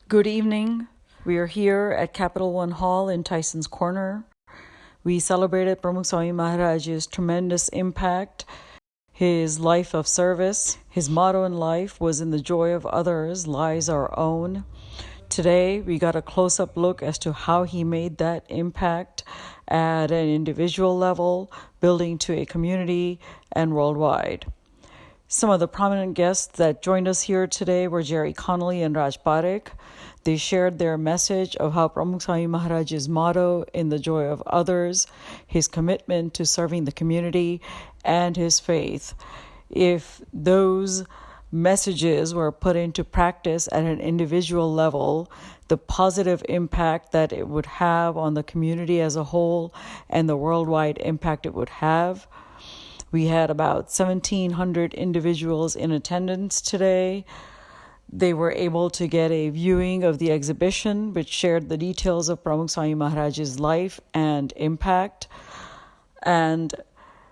Good evening. We are here at Capital One Hall in Tyson's Corner. We celebrated Pramukh Swami Maharaj'S tremendous impact, his life of service. His motto in life was, "In the joy of others lies our own." Today, we got a close-up look as to how he made that impact at an individual level, building to a community, and worldwide. Some of the prominent guests that joined us here today were Jerry Connolly and Raj Parekh. They shared their message of how Pramukh Swami Maharaj's motto, "In the joy of others," his commitment to serving the community, and his faith. If those messages were put into practice at an individual level, the positive impact that it would have on the community as a whole and the worldwide impact it would have. We had about 1,700 individuals in attendance today. They were able to get a viewing of the exhibition, which shared the details of Pramukh Swami Maharaj's life and impact, and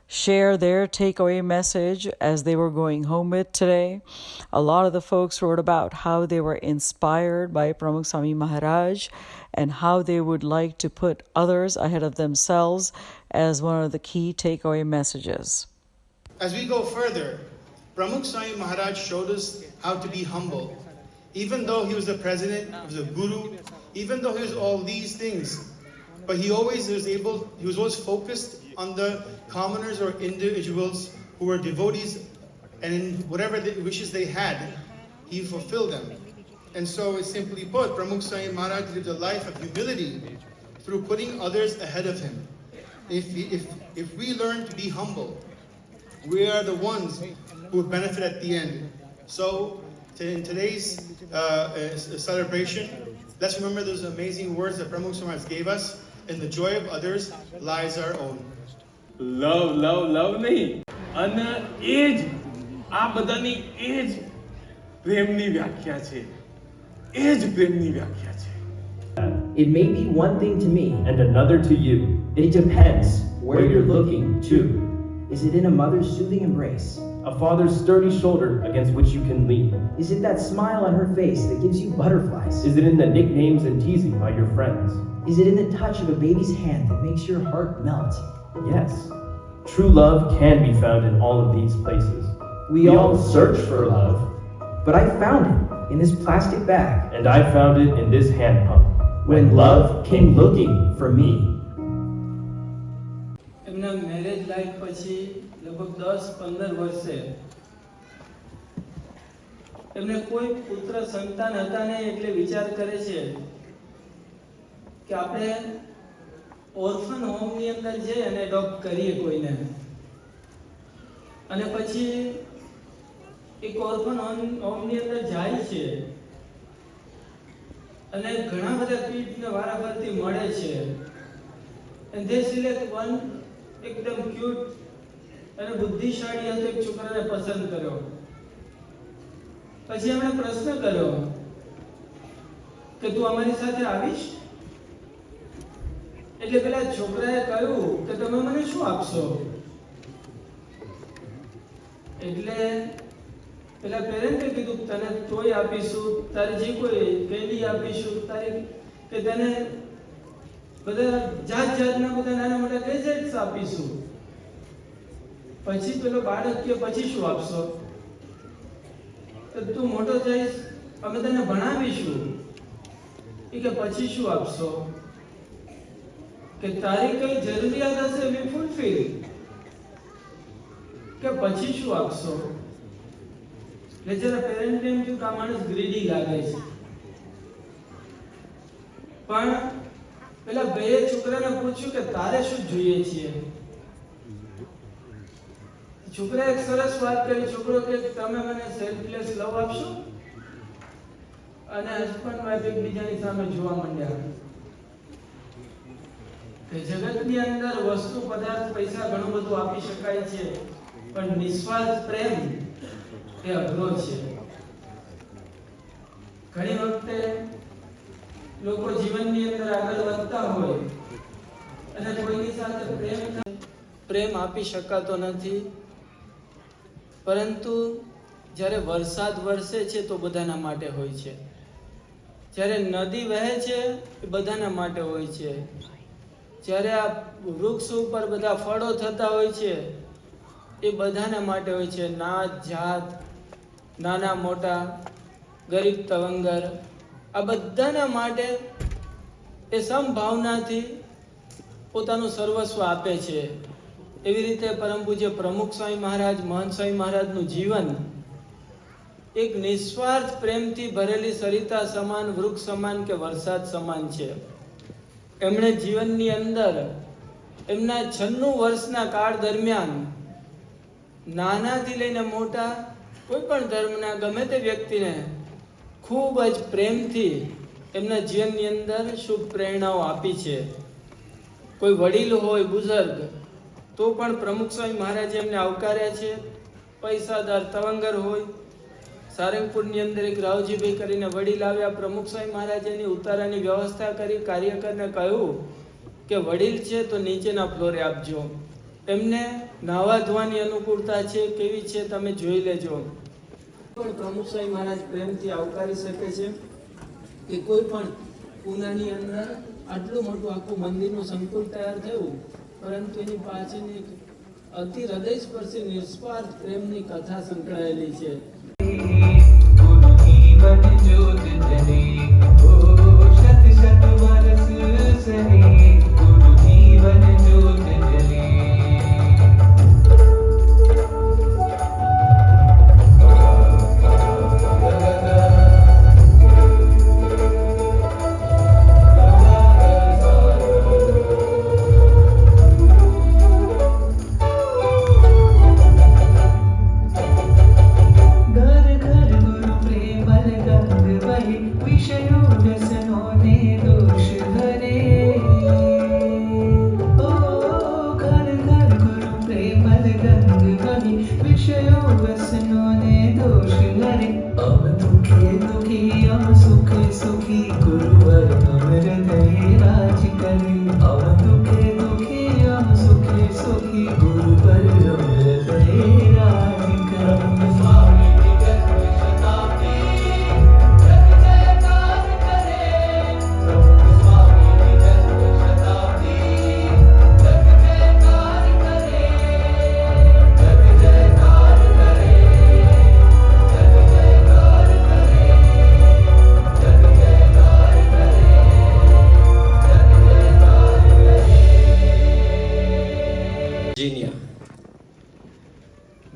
share their takeaway message as they were going home with today. A lot of the folks wrote about how they were inspired by Pramukh Swami Maharaj and how they would like to put others ahead of themselves as one of the key takeaway messages. As we go further, Pramukh Swami Maharaj showed us how to be humble. Even though he was the president, he was a guru, even though he was all these things, but he was always focused on the commoners or individuals who were devotees, and in whatever wishes they had, he fulfilled them. And so, simply put, Pramukh Swami Maharaj lived a life of humility through putting others ahead of him. If we learn to be humble, we are the ones who would benefit at the end. So, in today's celebration, let's remember those amazing words that Pramukh Swami Maharaj gave us. In the joy of others lies our own. Love નહીં અને એ જ આ બધાની એ જ પ્રેમની વ્યાખ્યા છે. એ જ પ્રેમની વ્યાખ્યા છે. It may be one thing to me and another to you. It depends where you're looking to. Is it in a mother's soothing embrace? A father's sturdy shoulder against which you can lean? Is it that smile on her face that gives you butterflies? Is it in the nicknames and teasing by your friends? Is it in the touch of a baby's hand that makes your heart melt? Yes. True love can be found in all of these places. We all search for love. But I found it in this plastic bag. And I found it in this hand pump. When love came looking for me. એમના marriage life પછી લગભગ 10-15 વર્ષે એમને કોઈ પુત્ર સંતાન હતા ને એટલે વિચાર કરે છે કે આપણે ઓર્ફન હોમની અંદર જઈ અને એડોપ્ટ કરીએ કોઈને. અને પછી એક ઓર્ફન હોમની અંદર જાય છે અને ઘણા બધા કિડ્સને વારાફરતી મળે છે. and they select one એકદમ ક્યુટ અને બુદ્ધિશાળી હતો એક છોકરાને પસંદ કર્યો. પછી એમણે પ્રશ્ન કર્યો કે તું અમારી સાથે આવીશ? એટલે પેલા છોકરાએ કહ્યું કે તમે મને શું આપશો? એટલે પેલા પેરેન્ટે કીધું તને ટોય આપીશું, તારી જે કોઈ કેન્ડી આપીશું, તારી કે તને બધા જાતના બધા નાના મોટા ગેજેટ્સ આપીશું. પછી પેલો બાળક કે પછી શું આપશો? તો તું મોટો થઈશ અમે તને ભણાવીશું. એ કે પછી શું આપશો? કે તારી કઈ જરૂરિયાત હશે વી ફૂલફિલ. કે પછી શું આપશો? એટલે જરા પેરેન્ટને એમ થયું કે આ માણસ ગ્રીડી લાગે છે. પણ પેલા બે છોકરાને પૂછ્યું કે તારે શું જોઈએ છે? છોકરાએ એક સરસ વાત કરી. છોકરો કે તમે મને સેલ્ફલેસ લવ આપશો? અને હસબન્ડ વાઈફ એકબીજાની સામે જોવા માંડ્યા કે જગતની અંદર વસ્તુ પદાર્થ પૈસા ઘણું બધું આપી શકાય છે, પણ નિસ્વાર્થ પ્રેમ એ અઘરો છે. ઘણી વખતે લોકો જીવનની અંદર આગળ વધતા હોય અને કોઈની સાથે પ્રેમ આપી શકાતો નથી. પરંતુ જ્યારે વરસાદ વરસે છે તો બધાના માટે હોય છે. જ્યારે નદી વહે છે એ બધાના માટે હોય છે, જ્યારે આ વૃક્ષ ઉપર બધા ફળો થતા હોય છે એ બધાના માટે હોય છે, નાત જાત, નાના મોટા, ગરીબ તવંગર, આ બધાના માટે એ સમભાવનાથી પોતાનું સર્વસ્વ આપે છે. એવી રીતે પરમ પૂજ્ય પ્રમુખ સ્વામી મહારાજ, મહંત સ્વામી મહારાજનું જીવન એક નિસ્વાર્થ પ્રેમથી ભરેલી સરિતા સમાન, વૃક્ષ સમાન કે વરસાદ સમાન છે. એમણે જીવનની અંદર એમના 96 વર્ષના કાળ દરમિયાન નાનાથી લઈને મોટા કોઈ પણ ધર્મના ગમે તે વ્યક્તિને ખૂબ જ પ્રેમથી એમના જીવનની અંદર શુભ પ્રેરણાઓ આપી છે. કોઈ વડીલ હોય, બુઝુર્ગ, તો પણ પ્રમુખ સ્વામી મહારાજે એમને આવકાર્યા છે. પૈસાદાર તવંગર હોય, સારંગપુરની અંદર એક રાવજીભાઈ કરીને વડીલ આવ્યા, પ્રમુખ સ્વામી મહારાજે એની ઉતારાની વ્યવસ્થા કરી. કાર્યકરને કહ્યું કે વડીલ છે તો નીચેના ફ્લોરે આપજો, એમને નાવા ધોવાની અનુકૂળતા છે, કેવી છે તમે જોઈ લેજો. પણ પ્રમુખ સ્વામી મહારાજ પ્રેમથી આવકારી શકે છે કે કોઈ પણ પૂનાની અંદર આટલું મોટું આખું મંદિરનું સંકુલ તૈયાર થયું, પરંતુ એની પાછળની એક અતિ હૃદયસ્પર્શી નિસ્વાર્થ પ્રેમની કથા સંકળાયેલી છે.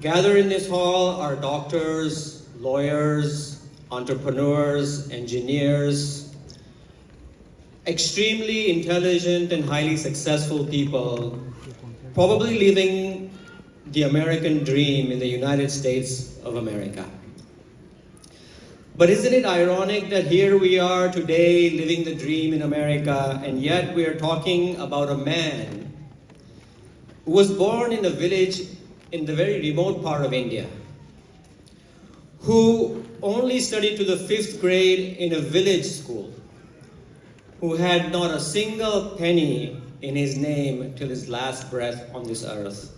Gathered in this hall are doctors, lawyers, entrepreneurs, engineers, extremely intelligent and highly successful people, probably living the American dream in the United States of America. But isn't it ironic that here we are today living the dream in America, and yet we are talking about a man who was born in a village in the very remote part of India, who only studied to the 5th grade in a village school, who had not a single penny in his name till his last breath on this earth,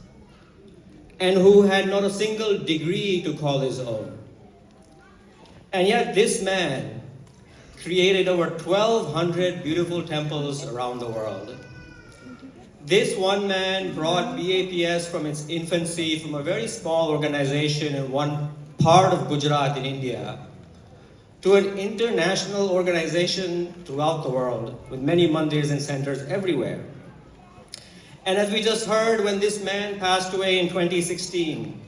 and who had not a single degree to call his own. And yet this man created over 1,200 beautiful temples around the world. This one man brought BAPS from its infancy, from a very small organization in one part of Gujarat in India, to an international organization throughout the world, with many mandirs and centers everywhere. And as we just heard, when this man passed away in 2016,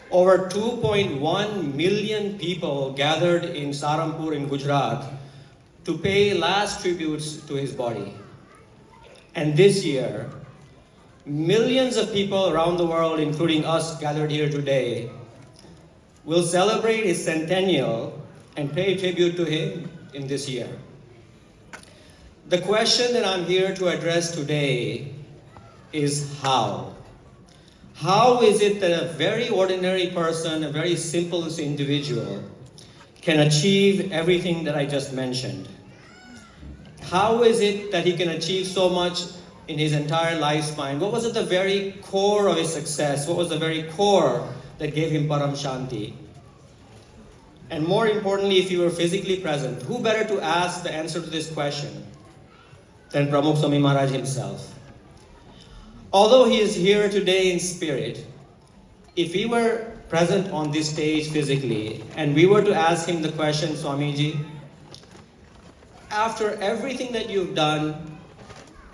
over 2.1 million people gathered in Sarampur in Gujarat to pay last tributes to his body. And this year, millions of people around the world, including us gathered here today, will celebrate his centennial and pay tribute to him in this year. The question that I'm here to address today is how? How is it that a very ordinary person, a very simple individual, can achieve everything that I just mentioned? How is it that he can achieve so much in his entire lifespan? What was at the very core of his success? What was the very core that gave him Param Shanti? And more importantly, if you were physically present, who better to ask the answer to this question than Pramukh Swami Maharaj himself? Although he is here today in spirit, if he were present on this stage physically and we were to ask him the question, Swamiji, after everything that you've done,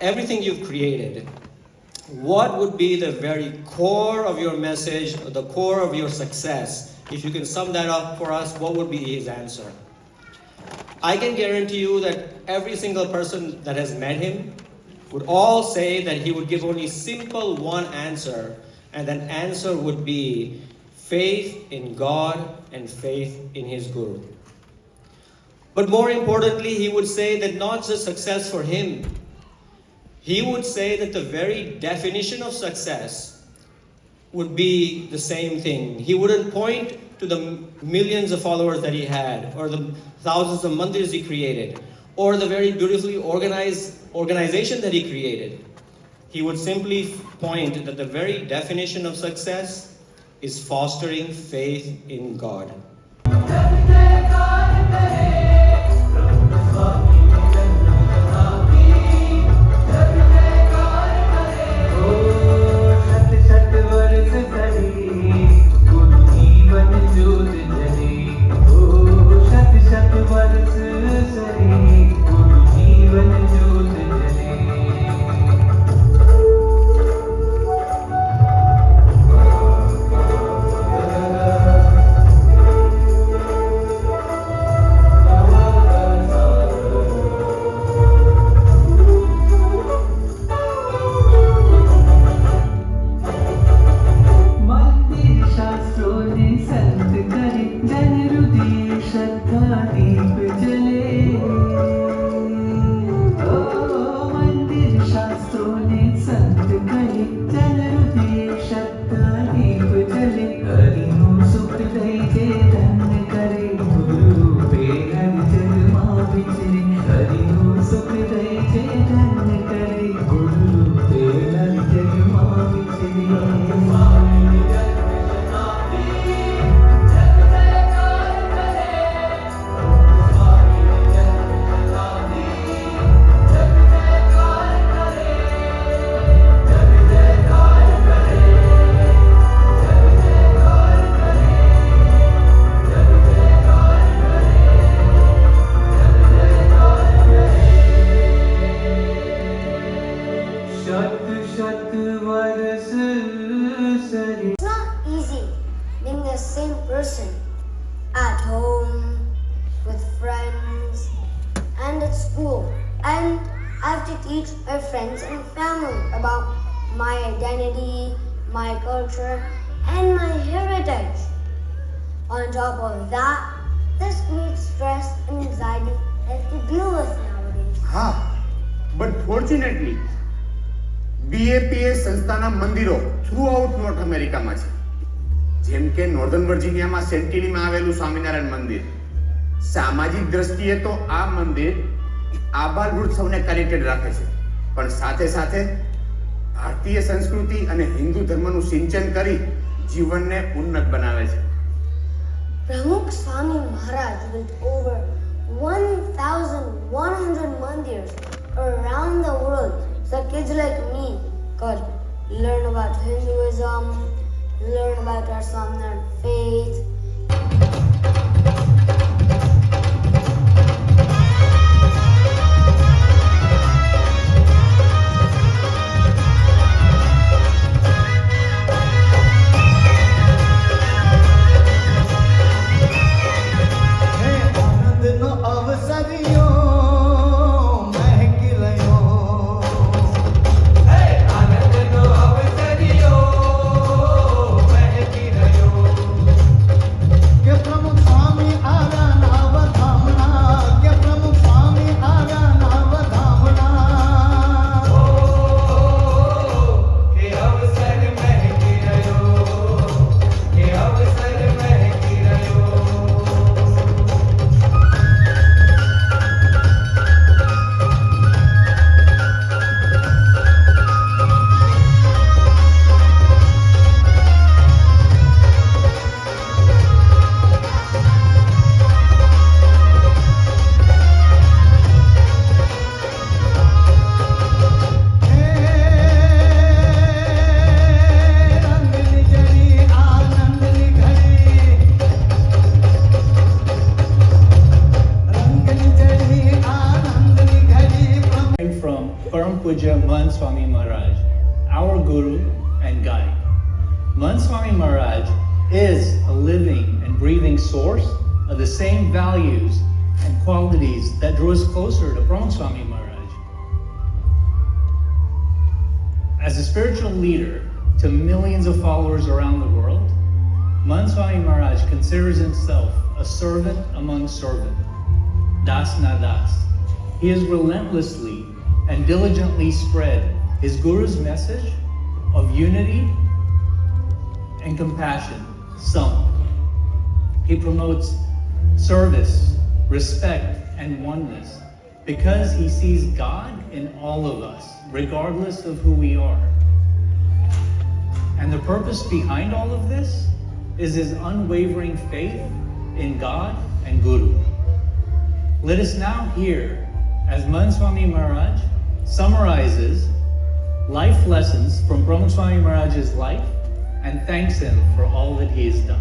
everything you've created, what would be the very core of your message, or the core of your success? If you can sum that up for us, what would be his answer? I can guarantee you that every single person that has met him would all say that he would give only simple one answer, and that answer would be faith in God and faith in his Guru. But more importantly, he would say that not just success for him, he would say that the very definition of success would be the same thing. He wouldn't point to the millions of followers that he had, or the thousands of mandirs he created, or the very beautifully organized organization that he created. He would simply point that the very definition of success is fostering faith in God. It's not easy being the same person at home, with friends, and at school. And I have to teach my friends and family about my identity, my culture, and my heritage. On top of that, this creates stress and anxiety I have to deal with nowadays. But fortunately, BAPS સંસ્થાના મંદિરો through out north અમેરિકામાં છે. જેમ કે northern વર્જિનિયામાં સેન્ટિનીમાં આવેલું સ્વામિનારાયણ મંદિર. સામાજિક દ્રષ્ટિએ તો આ મંદિર આબાલવૃદ્ધ સૌને કનેક્ટેડ રાખે છે, પણ સાથે સાથે ભારતીય સંસ્કૃતિ અને હિન્દુ ધર્મનું સિંચન કરી જીવનને ઉન્નત બનાવે છે. Pramukh Swami Maharaj built over 1,100 mandirs around the world, so kids like me could learn about Hinduism, learn about our Swaminar faith. Puja Man Swami Maharaj, our Guru and Guide. Man Swami Maharaj is a living and breathing source of the same values and qualities that drew us closer to Pramukh Swami Maharaj. As a spiritual leader to millions of followers around the world, Man Swami Maharaj considers himself a servant among servants, Das na das. He has relentlessly and diligently spread his Guru's message of unity and compassion, Sam. He promotes service, respect, and oneness because he sees God in all of us, regardless of who we are. And the purpose behind all of this is his unwavering faith in God and Guru. Let us now hear as Man Swami Maharaj summarizes life lessons from Pramukh Swami Maharaj's life and thanks him for all that he has done.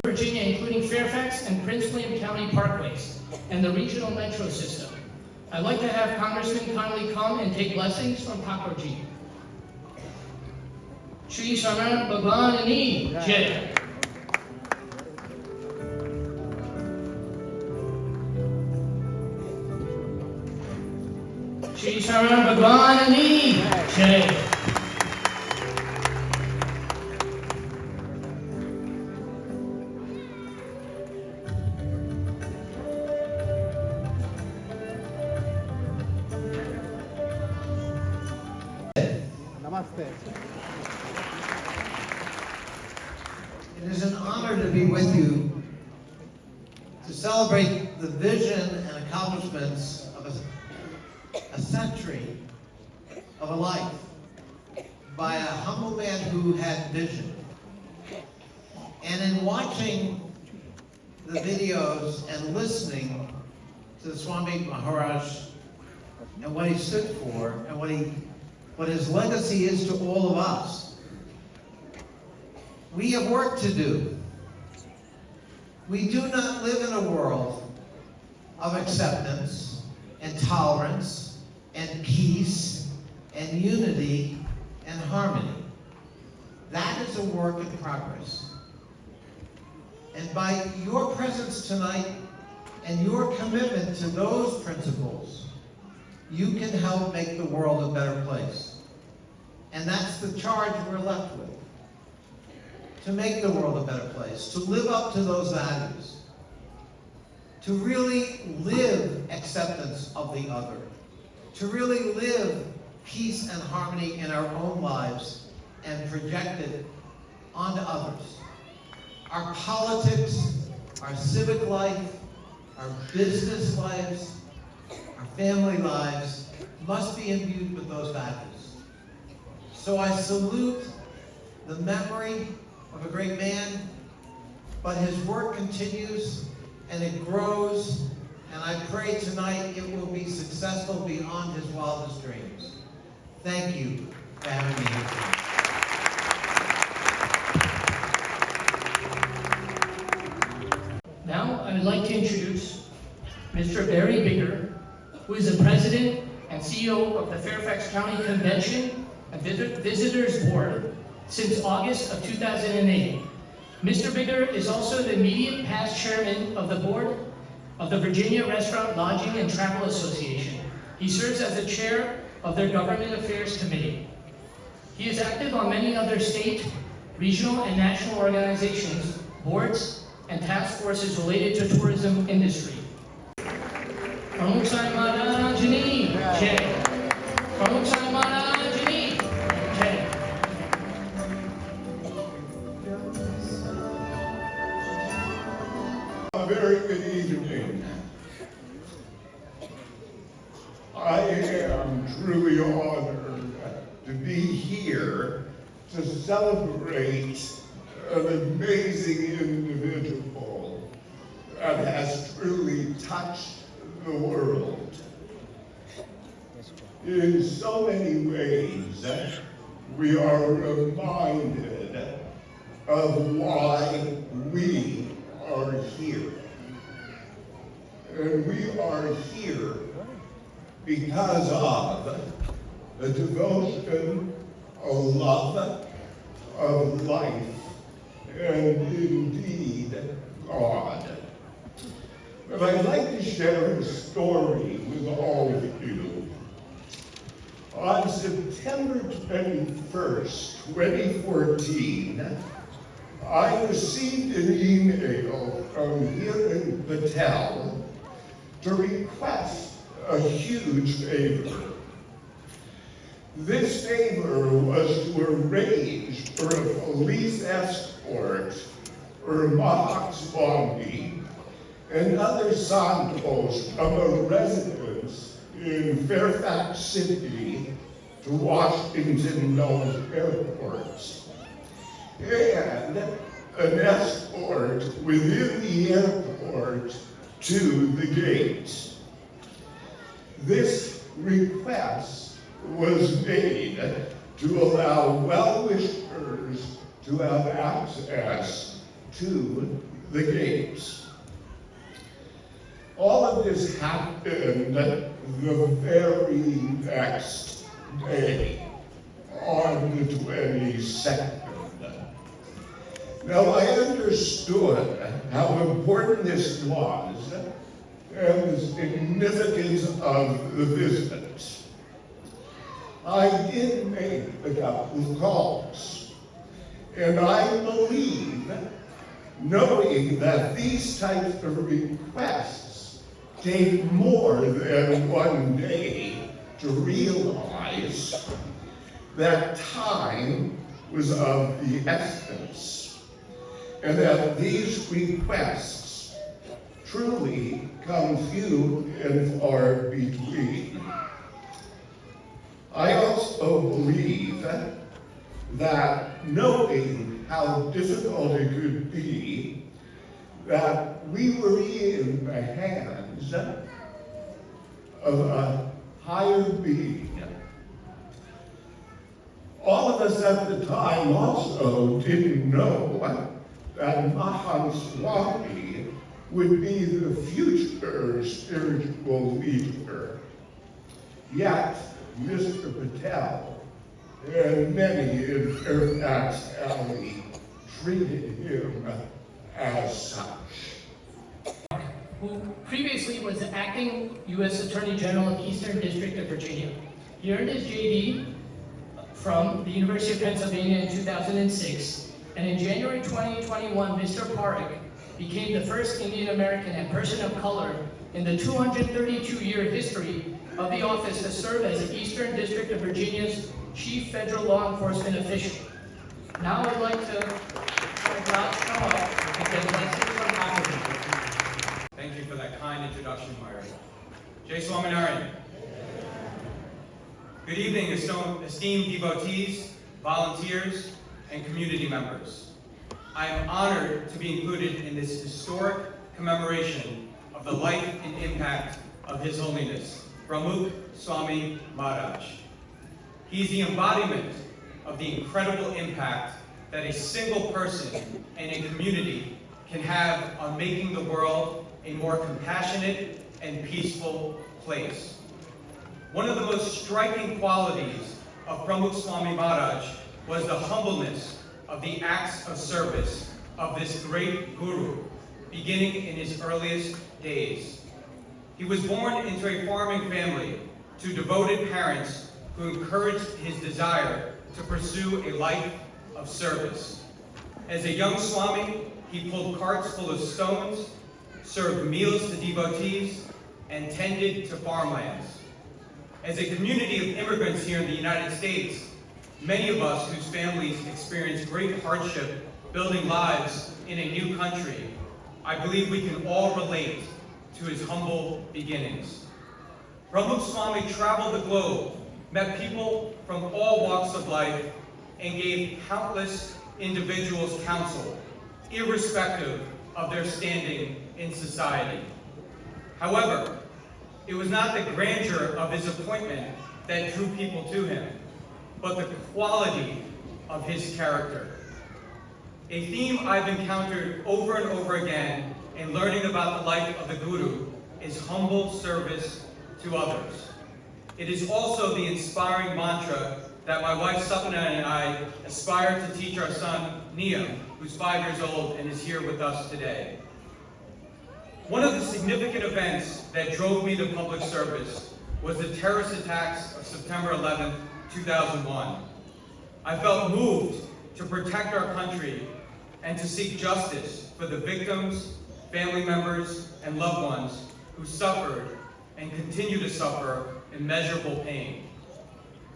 Virginia, including Fairfax and Prince William County parkways and the regional metro system. I'd like to have Congressman kindly come and take blessings from Thakurji. Shri Saran Bhagwan Ni Jai. Shri Saran Bhagwan Ni Jai. It is an honor to be with you to celebrate the vision and accomplishments of a century of a life by a humble man who had vision. And in watching the videos and listening to the Swami Maharaj and what he stood for and what his legacy is to all of us, we have work to do. We do not live in a world of acceptance and tolerance and peace and unity and harmony. That is a work in progress. And by your presence tonight and your commitment to those principles, you can help make the world a better place. And that's the charge we're left with. To make the world a better place, to live up to those values, to really live acceptance of the other, to really live peace and harmony in our own lives and project it onto others. Our politics, our civic life, our business lives, our family lives must be imbued with those values. So I salute the memory of a great man, but his work continues and it grows, and I pray tonight it will be successful beyond his wildest dreams. Thank you for having me here. Now, I would like to introduce Mr. Barry Bigger, who is the President and CEO of the Fairfax County Convention and Visitors Board since August of 2008. Mr. Bigger is also the immediate past chairman of the board of the Virginia Restaurant, Lodging, and Travel Association. He serves as the chair of their Government Affairs Committee. He is active on many other state, regional, and national organizations, boards, and task forces related to tourism industry. Pramukh Swami Maharaj Ni Jai. Pramukh Swami Maharaj Ni Jai. A very good evening. I am truly honored to be here to celebrate an amazing individual that has truly touched the world. In so many ways, we are reminded of why we are here. And we are here because of a devotion, a love of life, and indeed God. But I'd like to share a story with all of you. On September 21st, 2014, I received an email from Hiren Patel to request a huge favor. This favor was to arrange for a police escort for Maharaj'S and other santos from a residence in Fairfax City to Washington Mills airports, and an escort within the airport to the gate. This request was made to allow well-wishers to have access to the gates. All of this happened the very next day, on the 22nd. Now, I understood how important this was and the significance of the visit. I did make a couple of calls, and I believe, knowing that these types of requests take more than one day to realize, that time was of the essence, and that these requests truly come few and far between. I also believe that, knowing how difficult it could be, that we were in the hands of a higher being. All of us at the time also didn't know that Swami would be the future spiritual leader. Yet, Mr. Patel and many in Fairfax Alley treated him as such. Who previously was the acting U.S. Attorney General of Eastern District of Virginia. He earned his JD from the University of Pennsylvania in 2006, and in January 2021, Mr. Pramukh became the first Indian American and person of color in the 232-year history of the office to serve as the Eastern District of Virginia's Chief Federal Law Enforcement Official. Now I'd like to allow to come up and get blessings from Ahmedabad. Thank you for that kind introduction, Myra. Jai Swaminarayan. Good evening, esteemed devotees, volunteers, and community members. I am honored to be included in this historic commemoration of the life and impact of His Holiness, Pramukh Swami Maharaj. He is the embodiment of the incredible impact that a single person and a community can have on making the world a more compassionate and peaceful place. One of the most striking qualities of Pramukh Swami Maharaj was the humbleness of the acts of service of this great guru, beginning in his earliest days. He was born into a farming family to devoted parents who encouraged his desire to pursue a life of service. As a young Swami, he pulled carts full of stones, served meals to devotees, and tended to farmlands. As a community of immigrants here in the United States, many of us whose families experienced great hardship building lives in a new country, I believe we can all relate to his humble beginnings. Pramukh Swami traveled the globe, met people from all walks of life, and gave countless individuals counsel, irrespective of their standing in society. However, it was not the grandeur of his appointment that drew people to him, but the quality of his character. A theme I've encountered over and over again in learning about the life of the Guru is humble service to others. it is also the inspiring mantra that my wife Sapna and I aspire to teach our son Niam, who's 5 years old and is here with us today. One of the significant events that drove me to public service was the terrorist attacks of September 11, 2001. I felt moved to protect our country and to seek justice for the victims, family members, and loved ones who suffered and continue to suffer immeasurable pain.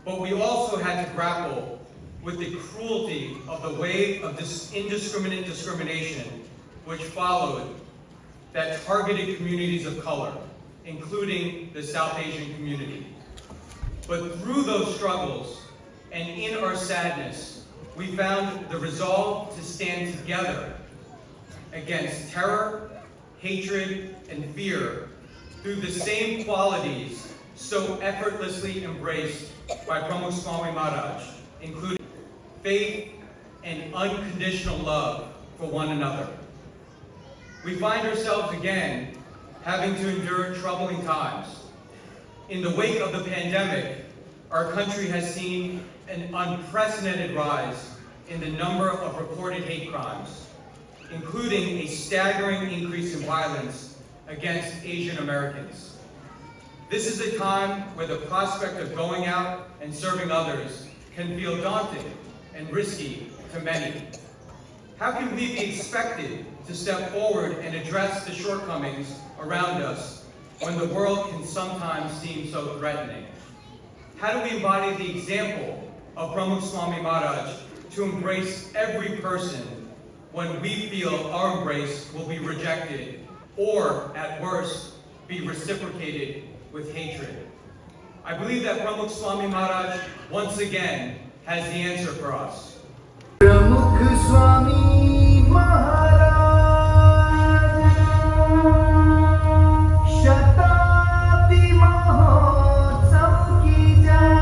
But we also had to grapple with the cruelty of the wave of indiscriminate discrimination which followed that targeted communities of color, including the South Asian community. But through those struggles and in our sadness, we found the resolve to stand together against terror, hatred, and fear through the same qualities so effortlessly embraced by Pramukh Swami Maharaj, including faith and unconditional love for one another. We find ourselves again having to endure troubling times. In the wake of the pandemic, our country has seen an unprecedented rise in the number of reported hate crimes, including a staggering increase in violence against Asian Americans. This is a time where the prospect of going out and serving others can feel daunting and risky to many. How can we be expected to step forward and address the shortcomings around us when the world can sometimes seem so threatening? How do we embody the example of Pramukh Swami Maharaj to embrace every person when we feel our embrace will be rejected or, at worst, be reciprocated with hatred? I believe that Pramukh Swami Maharaj, once again, has the answer for us. Pramukh Swami Maharaj Shatabdi Mahotsav ki jai.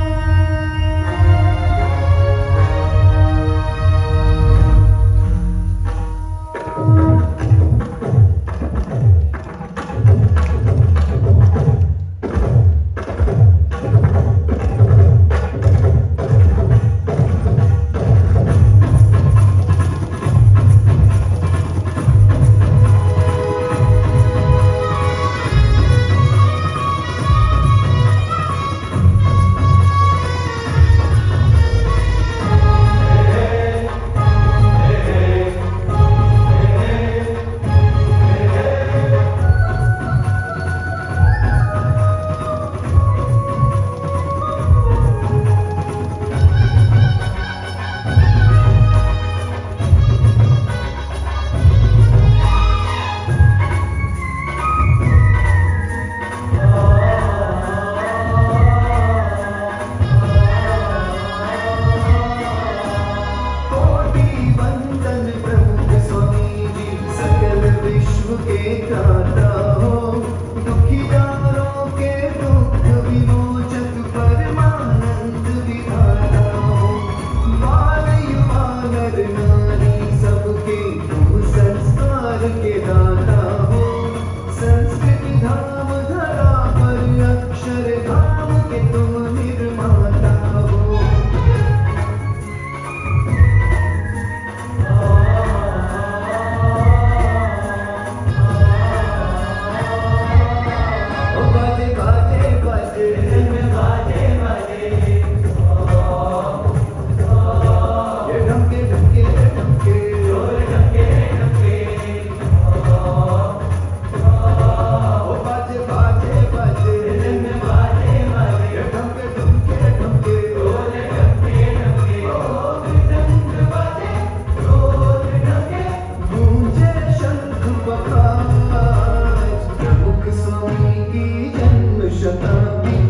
Swami ki Janma Shatabrati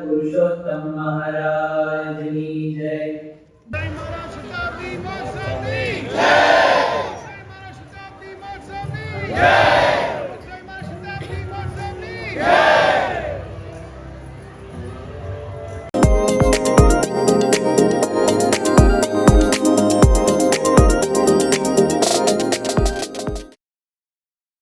पुरुषोत्तम महाराज की जय। जय महाराज शताब्दी मां स्वामी